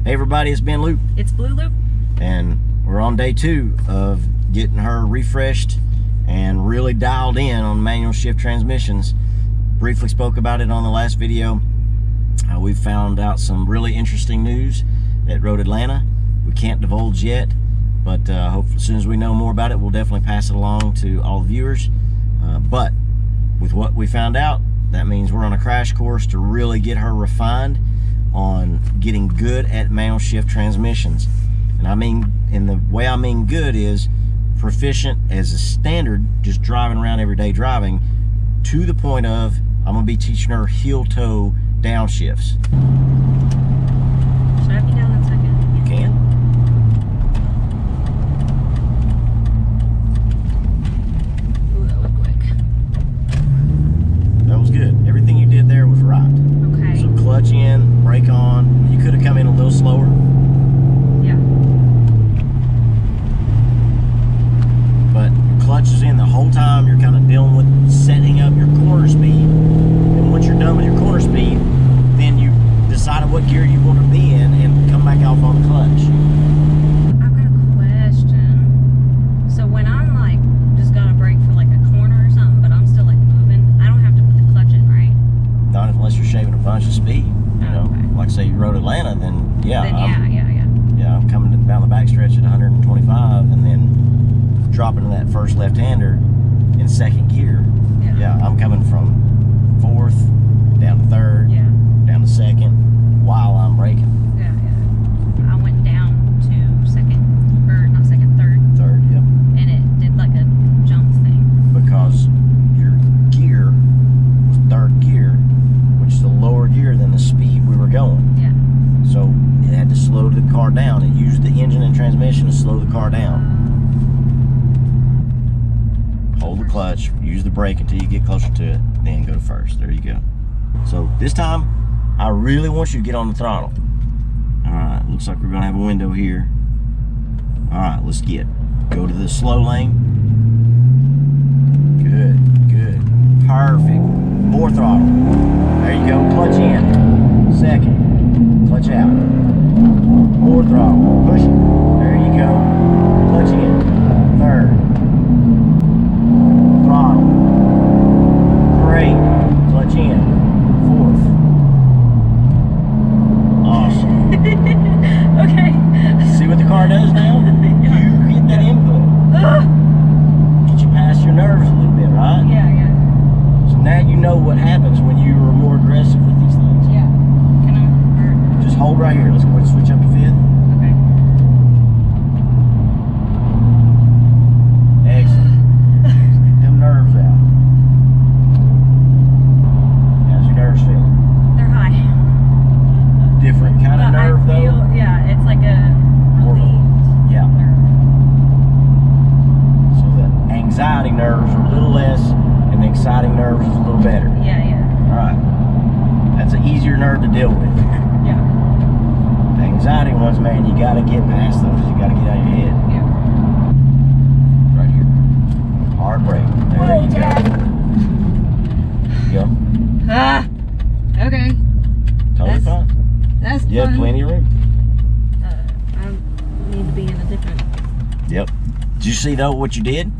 Hey everybody, it's Bleu Loope. It's Bleu Loope. And we're on day 2 of getting her refreshed and really dialed in on manual shift transmissions. Briefly spoke about it on the last video. We found out some really interesting news at Road Atlanta. We can't divulge yet, but hopefully as soon as we know more about it, we'll definitely pass it along to all the viewers. But with what we found out, that means we're on a crash course to really get her refined on getting good at manual shift transmissions. And I mean, in the way I mean good is proficient as a standard, just driving around everyday driving, to the point of I'm gonna be teaching her heel toe downshifts. Should I be down in a second? You can. Ooh, that looked quick. That was good. Everything you did there was right. Okay. So clutch in, brake on. You could have come in a little slower. Yeah. But clutch is in the whole time. You're kind of dealing with setting up your corner speed. And once you're done with your corner speed, then you decide what gear you want to be in and come back off on the clutch. I've got a question. So when I'm like just gonna brake for like a corner or something, but I'm still like moving, I don't have to put the clutch in, right? Not unless you're shaving a bunch of speed. You know, Okay. like say you rode Atlanta, then yeah. Yeah. I'm coming down the backstretch at 125 and then dropping to that first left-hander in second gear. Yeah, I'm coming from 4th down to 3rd, down to 2nd while I'm braking. Yeah. I went down to 2nd, or not 2nd, 3rd. 3rd, yep. And it did like a jump thing. Because your gear was 3rd gear, which is a lower gear than the speed we were going. Yeah. So it had to slow the car down. It used the engine and transmission to slow the car down. Hold the clutch, use the brake until you get closer to it, then go to 1st. There you go. So this time, I really want you to get on the throttle. Alright, looks like we're going to have a window here. Alright, let's go to the slow lane. Good. Perfect. More throttle. There you go, clutch in. 2nd. Clutch out. More throttle. Push it. There you go. Clutch in. 3rd. Throttle. Great. Clutch in. 4th. Awesome. Okay. See what the car does now? You get that input. Get you past your nerves a little bit, right? Yeah. So now you know what happens when you are more aggressive with these things. Yeah. Can I? Just hold right here. Let's go ahead and switch up to 5th. Okay. Excellent. Get them nerves out. How's your nerves feeling? They're high. Different kind of nerve though? Yeah, it's like a relieved Yeah. nerve. So the anxiety nerves are a little less and the exciting nerves is a little better. Yeah. Alright. That's an easier nerve to deal with. Yeah. The anxiety ones, man, you gotta get past those. You gotta get out of your head. Yeah. Right here. Hard brake. There you go. Okay. Totally fine. That's You have plenty of room. I need to be in a different. Yep. Did you see though what you did?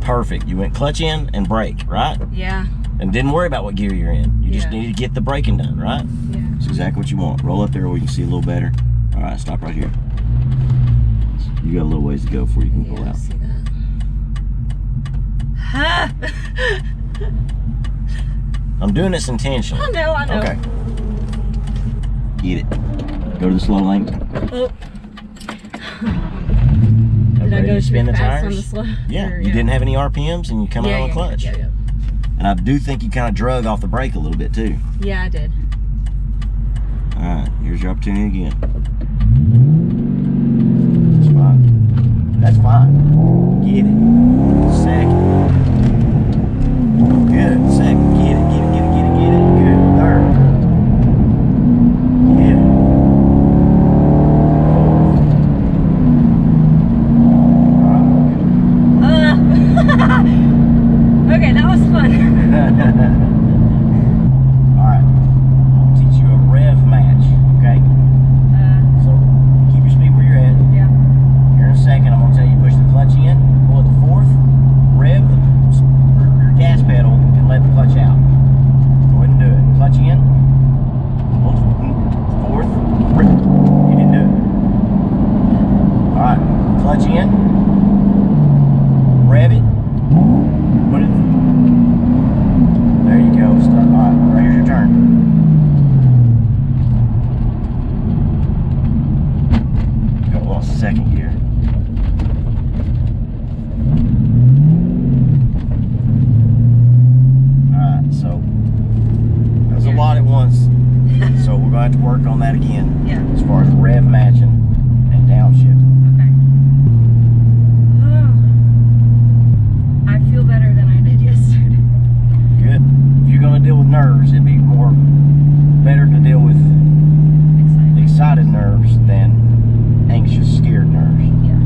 Perfect. You went clutch in and brake, right? Yeah. And didn't worry about what gear you're in. You just Yeah. needed to get the braking done, right? Yeah. That's exactly what you want. Roll up there where you can see a little better. All right, stop right here. You got a little ways to go before you can pull out. See that. I'm doing this intentionally. I know. Okay. Get it. Go to the slow lane. Oh. Did I go spin the fast tires? on the slow? Yeah. Or, You didn't have any RPMs and you come out on the clutch. Yeah. And I do think you kind of drug off the brake a little bit too. Yeah, I did. All right, here's your opportunity again. That's fine. That's fine. Get it. 2nd. Good. 2nd. Get it. Good. 3rd. Get it. 4th. Okay, that was fun. Alright, I'll teach you a rev match, okay? So second gear. Alright, so that's a lot at once. So we're going to have to work on that again. Yeah. As far as rev matching and downshift. Okay. Oh, I feel better than I did yesterday. Good. If you're going to deal with nerves, it'd be better to deal with excited nerves than anxious, scared nerves. Yeah.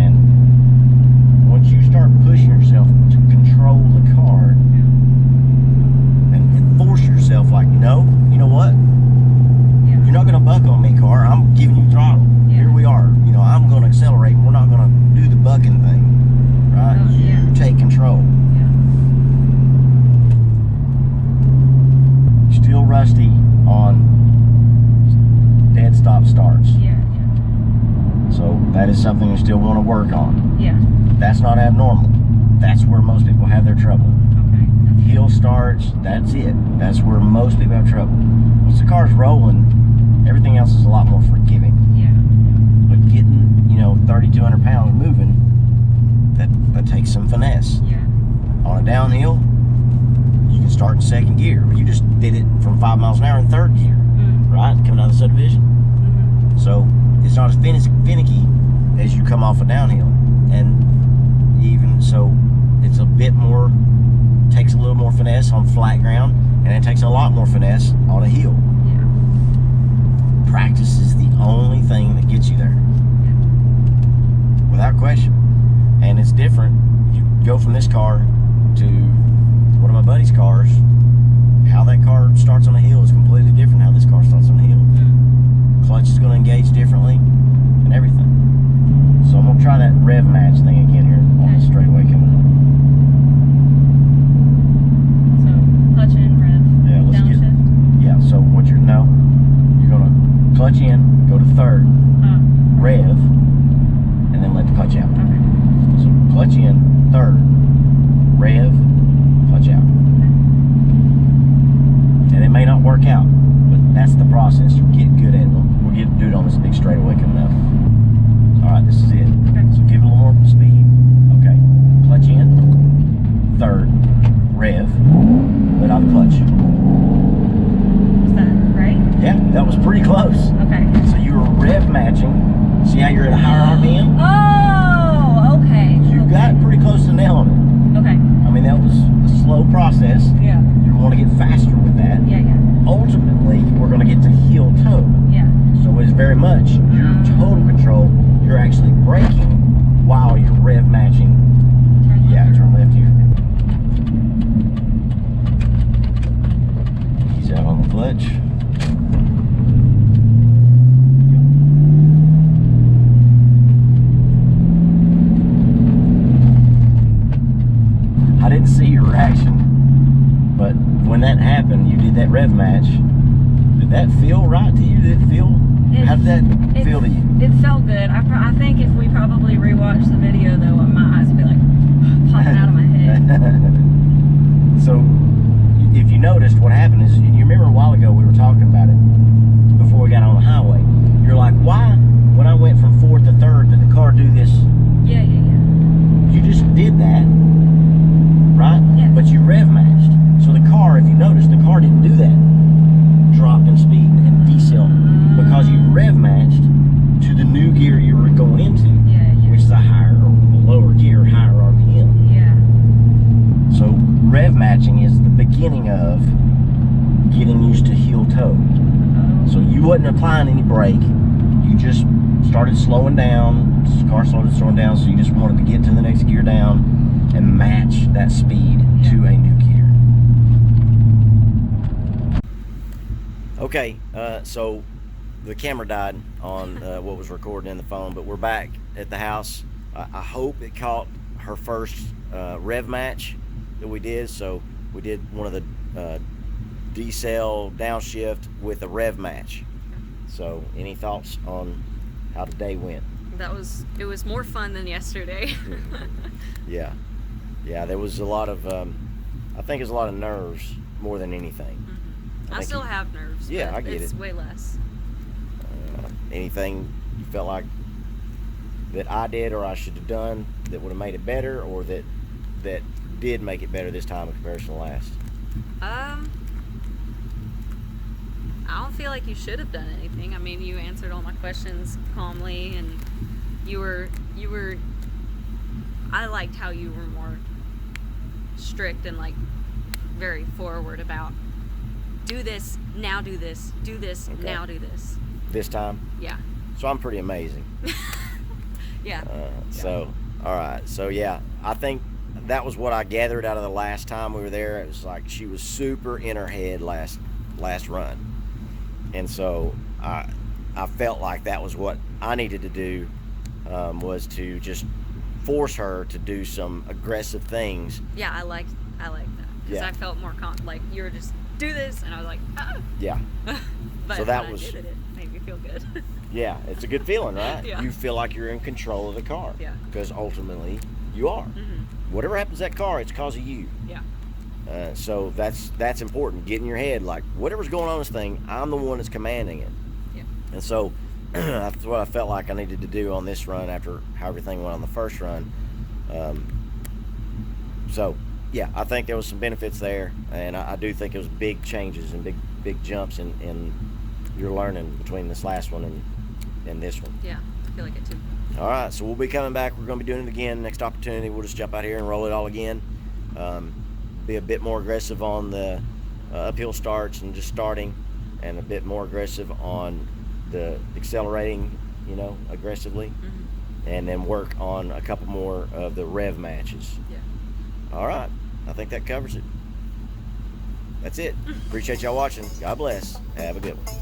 And once you start pushing yourself to control the car and force yourself, like, no, you know what? Yeah. You're not going to buck on me, car. I'm giving you throttle. Yeah. Here we are. You know, I'm going to accelerate, and we're not going to do the bucking thing. Right? Oh, yeah. You take control. Still rusty on dead stop starts. Yeah. So that is something you still want to work on. Yeah. That's not abnormal. That's where most people have their trouble. Okay. Hill starts, that's it. That's where most people have trouble. Once the car's rolling, everything else is a lot more forgiving. Yeah. But getting, 3,200 pounds moving, that takes some finesse. Yeah. On a downhill, you can start in second gear. You just did it from 5 miles an hour in third gear, right? Coming out of the subdivision. So it's not as finicky as you come off a downhill. And even so, it's a bit more, takes a little more finesse on flat ground, and it takes a lot more finesse on a hill. Yeah. Practice is the only thing that gets you there. Without question. And it's different. You go from this car to one of my buddy's cars. How that car starts on a hill is completely different how this car starts on a hill. Clutch is going to engage differently and everything. So I'm going to try that rev match thing again here on the straightaway coming up. So clutch in, rev, Yeah, let's downshift. Yeah, so what you're going to clutch in, go to third, rev, and then let the clutch out. Okay. So clutch in, third, rev, clutch out. And it may not work out, but that's the process. You get good at it. We'll get to do it on this big straightaway coming up. Alright, this is it. Okay. So give it a little more speed. Okay. Clutch in, third, rev, let out the clutch. Was that right? Yeah, that was pretty close. Okay. So you were rev matching. See how you're at a higher RPM? Oh, okay. You got pretty close to nailing it. Okay. I mean, that was a slow process. Yeah. You want to get faster with that. Yeah. Ultimately, we're going to get to heel toe. Yeah. So it's very much your total control. You're actually braking while you're rev matching. Turn left. Yeah, turn left here. Ease out on the clutch. I didn't see your reaction, but when that happened, you did that rev match. Did that feel right to you? Did it feel? How did that feel to you? It felt good. I think if we probably rewatch the video, though, my eyes would be like popping out of my head. So, if you noticed, what happened is, you remember a while ago we were talking about it before we got on the highway. You're like, why, when I went from fourth to third, did the car do this? Yeah. You just did that, right? Yeah. But you rev matched. So the car, if you notice, the car didn't do that drop in speed and decel because you rev matched to the new gear you were going into, which is a higher or lower gear, higher RPM. Yeah. So rev matching is the beginning of getting used to heel toe. So you wasn't applying any brake. You just started slowing down. The car started slowing down, so you just wanted to get to the next gear down and match that speed to a new gear. Okay, so the camera died on what was recorded in the phone, but we're back at the house. I hope it caught her first rev match that we did. So we did one of the decel downshift with a rev match. So any thoughts on how the day went? It was more fun than yesterday. Yeah, there was a lot of I think it's a lot of nerves more than anything. I still have nerves. Yeah, I get it's it. way less. Anything you felt like that I did or I should have done that would have made it better, or that did make it better this time in comparison to last? I don't feel like you should have done anything. I mean, you answered all my questions calmly, and you were I liked how you were more strict and like very forward about do this, now do this, okay, now do this. This time? Yeah. So I'm pretty amazing. Yeah. So, all right. So yeah, I think that was what I gathered out of the last time we were there. It was like she was super in her head last run. And so I felt like that was what I needed to do, was to just force her to do some aggressive things. Yeah, I liked that. Because I felt more like you were just, do this, and I was like, ah. Yeah. But so that when was, I did it made me feel good. Yeah, it's a good feeling, right? Yeah. You feel like you're in control of the car. Yeah. Because ultimately, you are. Mm-hmm. Whatever happens to that car, it's because of you. Yeah. So that's important. Get in your head, like, whatever's going on in this thing, I'm the one that's commanding it. Yeah. And so that's what I felt like I needed to do on this run after how everything went on the first run. So yeah, I think there was some benefits there, and I do think it was big changes and big jumps in your learning between this last one and this one. Yeah, I feel like it too. All right, so we'll be coming back. We're going to be doing it again. Next opportunity, we'll just jump out here and roll it all again. Be a bit more aggressive on the uphill starts and just starting, and a bit more aggressive on the accelerating, aggressively. Mm-hmm. And then work on a couple more of the rev matches. Yeah. All right, I think that covers it. That's it. Appreciate y'all watching. God bless. Have a good one.